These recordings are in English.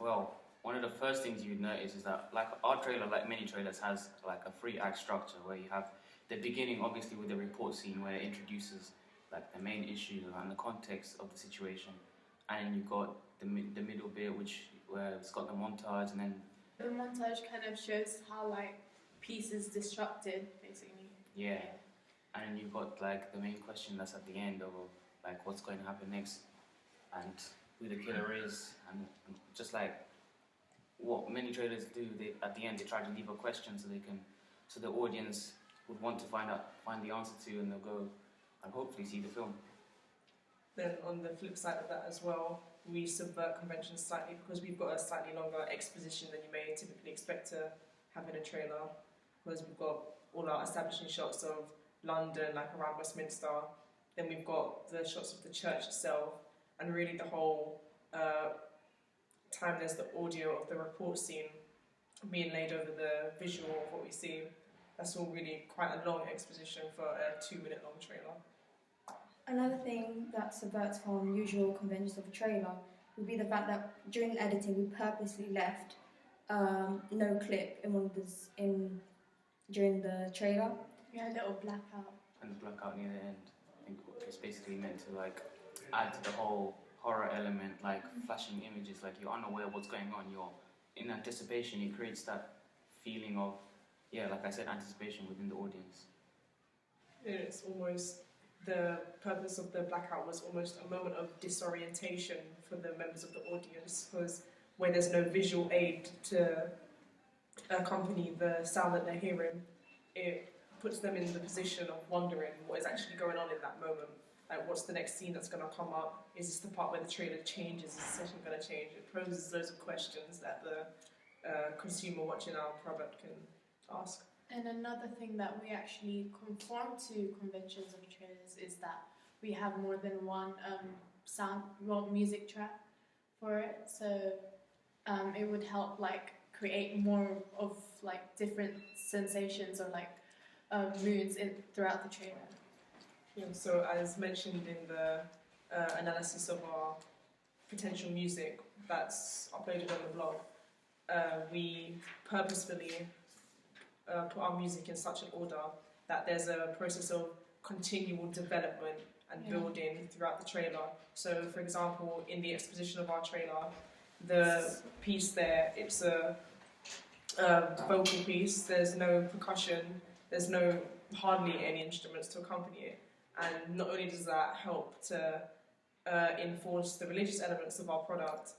Well, one of the first things you'd notice is that, like our trailer, like many trailers, has like a three-act structure where you have the beginning, obviously, with the report scene where it introduces like the main issues and the context of the situation, and you've got the middle bit, where it's got the montage, and then the montage kind of shows how like peace is disrupted, basically. yeah, and then you've got like the main question that's at the end of like what's going to happen next, and who the killer is, and just like what many trailers do, they at the end they try to leave a question so the audience would want to find the answer to, and they'll go and hopefully see the film. Then on the flip side of that as well, we subvert conventions slightly because we've got a slightly longer exposition than you may typically expect to have in a trailer, because we've got all our establishing shots of London, like around Westminster. Then we've got the shots of the church itself, and really the whole time there's the audio of the report scene being laid over the visual of what we see. That's all really quite a long exposition for a 2-minute long trailer. Another thing that subverts from usual conventions of a trailer would be the fact that during the editing we purposely left no clip during the trailer. Yeah, a little blackout. And the blackout near the end, I think it's basically meant to like add to the whole horror element, like flashing images, like you're unaware of what's going on, you're in anticipation. It creates that feeling of, yeah, like I said, anticipation within the audience. It's almost, the purpose of the blackout was almost a moment of disorientation for the members of the audience, because where there's no visual aid to accompany the sound that they're hearing, it puts them in the position of wondering what is actually going on in that moment. Like, what's the next scene that's going to come up? Is this the part where the trailer changes? Is the session going to change? It poses loads of questions that the consumer watching our product can ask. And another thing that we actually conform to conventions of trailers is that we have more than one music track for it. So it would help like create more of like different sensations or like moods throughout the trailer. Yeah, so as mentioned in the analysis of our potential music that's uploaded on the blog, we purposefully put our music in such an order that there's a process of continual development and building throughout the trailer. So, for example, in the exposition of our trailer, the piece there, it's a vocal piece. There's no percussion. There's hardly any instruments to accompany it. And not only does that help to enforce the religious elements of our product,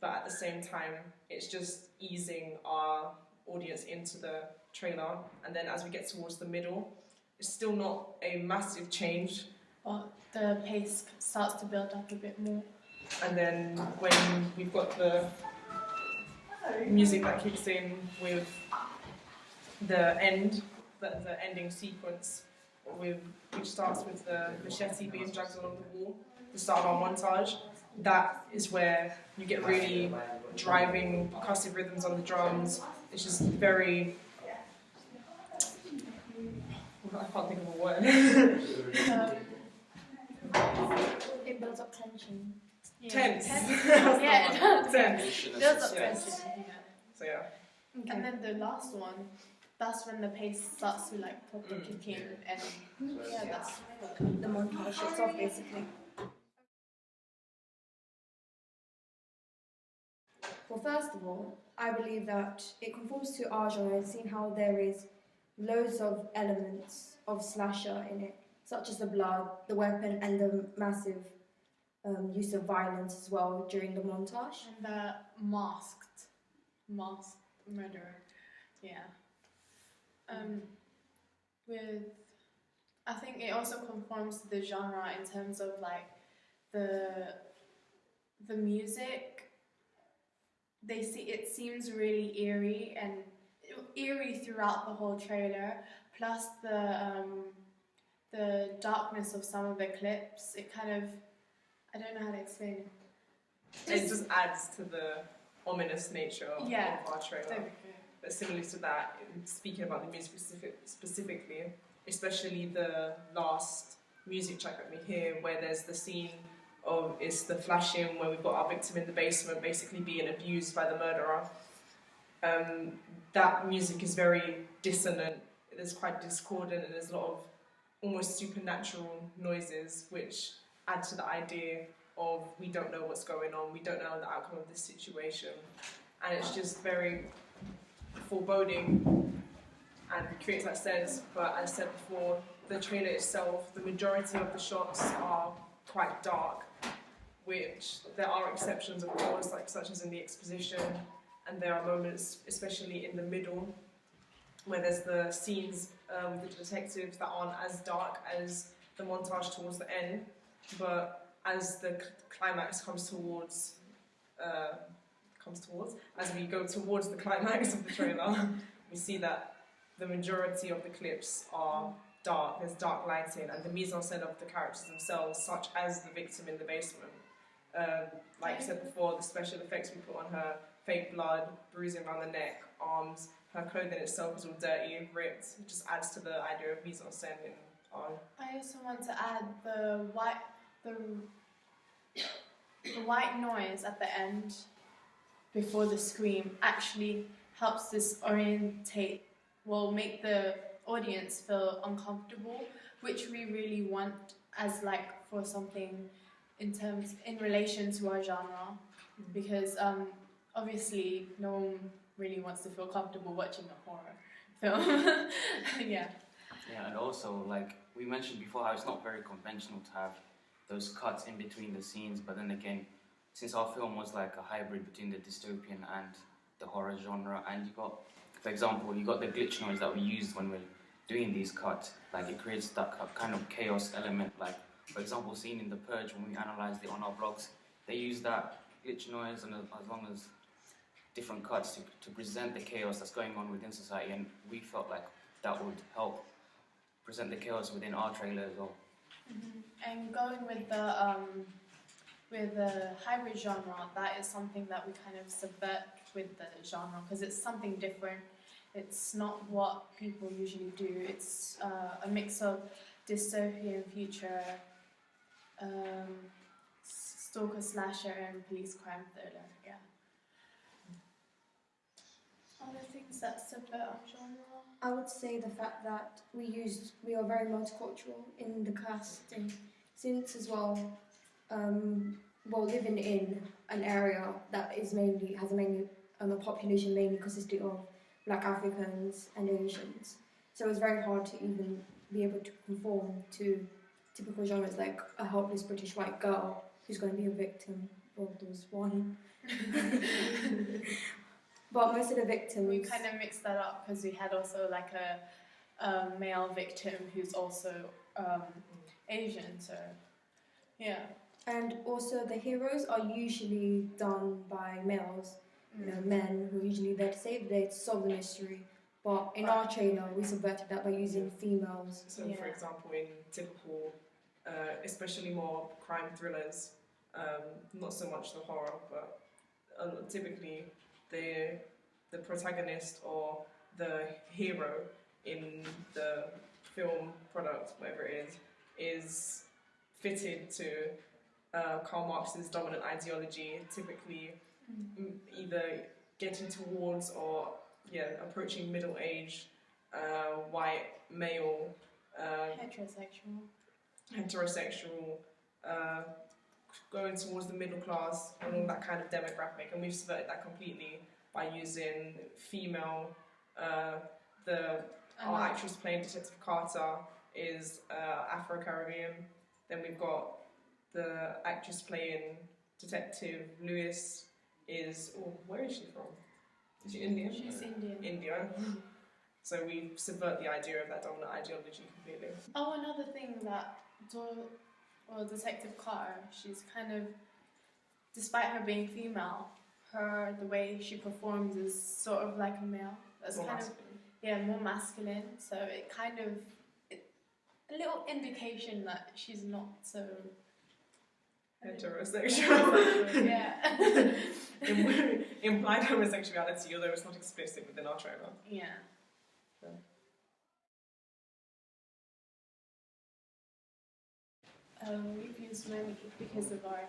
but at the same time, it's just easing our audience into the trailer. And then as we get towards the middle, it's still not a massive change. But the pace starts to build up a bit more. And then when we've got the music that kicks in with the ending sequence, which starts with the machete being dragged along the wall, the start of our montage, that is where you get really driving percussive rhythms on the drums. It's just very... I can't think of a word. It builds up tension. Yeah. Tense. Yeah, it does. Tense. It builds up Yes. tension. Yeah. So yeah. Okay. And then the last one, that's when the pace starts to like proper kick in, and yeah, that's The montage kicks off basically. Well, first of all, I believe that it conforms to our genre, seeing how there is loads of elements of slasher in it, such as the blood, the weapon, and the massive use of violence as well during the montage. and the masked murderer. Yeah. I think it also conforms to the genre in terms of like the music. It seems really eerie and eerie throughout the whole trailer. Plus the darkness of some of the clips. It kind of, I don't know how to explain it. It just adds to the ominous nature of our trailer. But similarly to that, speaking about the music specifically, especially the last music track that we hear, where there's the scene it's the flashing where we've got our victim in the basement basically being abused by the murderer. That music is very dissonant, it is quite discordant, and there's a lot of almost supernatural noises which add to the idea of we don't know what's going on, we don't know the outcome of this situation, and it's just very foreboding and creates that sense. But as I said before, the trailer itself, the majority of the shots are quite dark, which there are exceptions of course, like such as in the exposition, and there are moments, especially in the middle, where there's the scenes with the detectives that aren't as dark as the montage towards the end, but as the climax comes towards, as we go towards the climax of the trailer, we see that the majority of the clips are dark, there's dark lighting, and the mise en scène of the characters themselves, such as the victim in the basement. Like I said before, the special effects we put on her, fake blood, bruising around the neck, arms, her clothing itself is all dirty and ripped. It just adds to the idea of mise en scène in art. I also want to add the white noise at the end before the scream actually helps make the audience feel uncomfortable, which we really want as like for something in relation to our genre, because obviously no one really wants to feel comfortable watching a horror film. Yeah. Yeah, and also, like we mentioned before, how it's not very conventional to have those cuts in between the scenes, but then again, since our film was like a hybrid between the dystopian and the horror genre, and you got, for example, you got the glitch noise that we used when we're doing these cuts, like it creates that kind of chaos element, like, for example, seen in The Purge, when we analysed it on our blogs, they use that glitch noise and as long as different cuts to present the chaos that's going on within society, and we felt like that would help present the chaos within our trailer as well. Mm-hmm. And going with the hybrid genre, that is something that we kind of subvert with the genre, because it's something different. It's not what people usually do. It's a mix of dystopian future, stalker slasher, and police crime thriller. Yeah. Other things that subvert our genre? I would say the fact that we are very multicultural in the casting, since as well, living in an area that has a population mainly consisting of Black Africans and Asians. So it's very hard to even be able to conform to typical genres like a helpless British white girl who's going to be a victim. Well, there was one. But most of the victims... We kind of mixed that up because we had also like a male victim who's also Asian, so yeah. And also the heroes are usually done by males, men who are usually there to save the day, to solve the mystery. But in our trailer, we subverted that by using females. So, for example, in typical, especially more crime thrillers, not so much the horror, but typically the protagonist or the hero in the film product, whatever it is fitted to Karl Marx's dominant ideology, typically either getting towards or approaching middle age, white, male, heterosexual, going towards the middle class and all that kind of demographic, and we've subverted that completely by using female. Our actress playing Detective Carter is Afro-Caribbean. Then we've got the actress playing Detective Lewis is... where is she from? Is she Indian? She's Indian. India. So we subvert the idea of that dominant ideology completely. Oh, another thing that Detective Carter, she's kind of, despite her being female, the way she performs is sort of like a male. That's more kind masculine. More masculine. So it kind of a little indication that she's not so heterosexual. Yeah. Implied homosexuality, although it's not explicit within our trailer. Yeah. We've used many because of our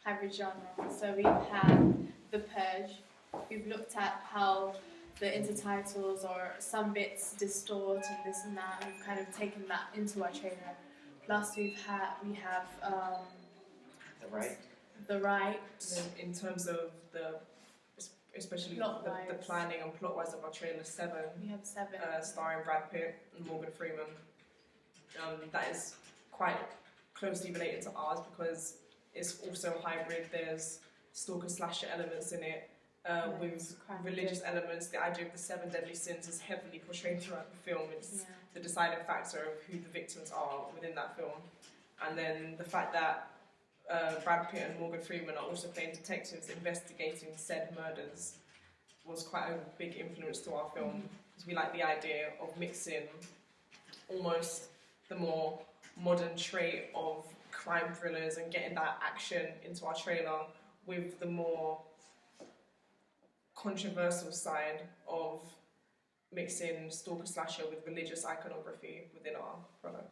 hybrid genre. So we've had The Purge. We've looked at how the intertitles or some bits distort and this and that, and we've kind of taken that into our trailer. Plus we have The right. The Right. And then in terms of especially the planning and plot-wise of our trailer 7, We have 7. Starring Brad Pitt and Morgan Freeman. That is quite closely related to ours because it's also hybrid. There's stalker slasher elements in it with religious elements. The idea of the 7 deadly sins is heavily portrayed throughout the film. It's the deciding factor of who the victims are within that film. And then the fact that Brad Pitt and Morgan Freeman are also playing detectives investigating said murders was quite a big influence to our film, because we like the idea of mixing almost the more modern trait of crime thrillers and getting that action into our trailer with the more controversial side of mixing stalker slasher with religious iconography within our product.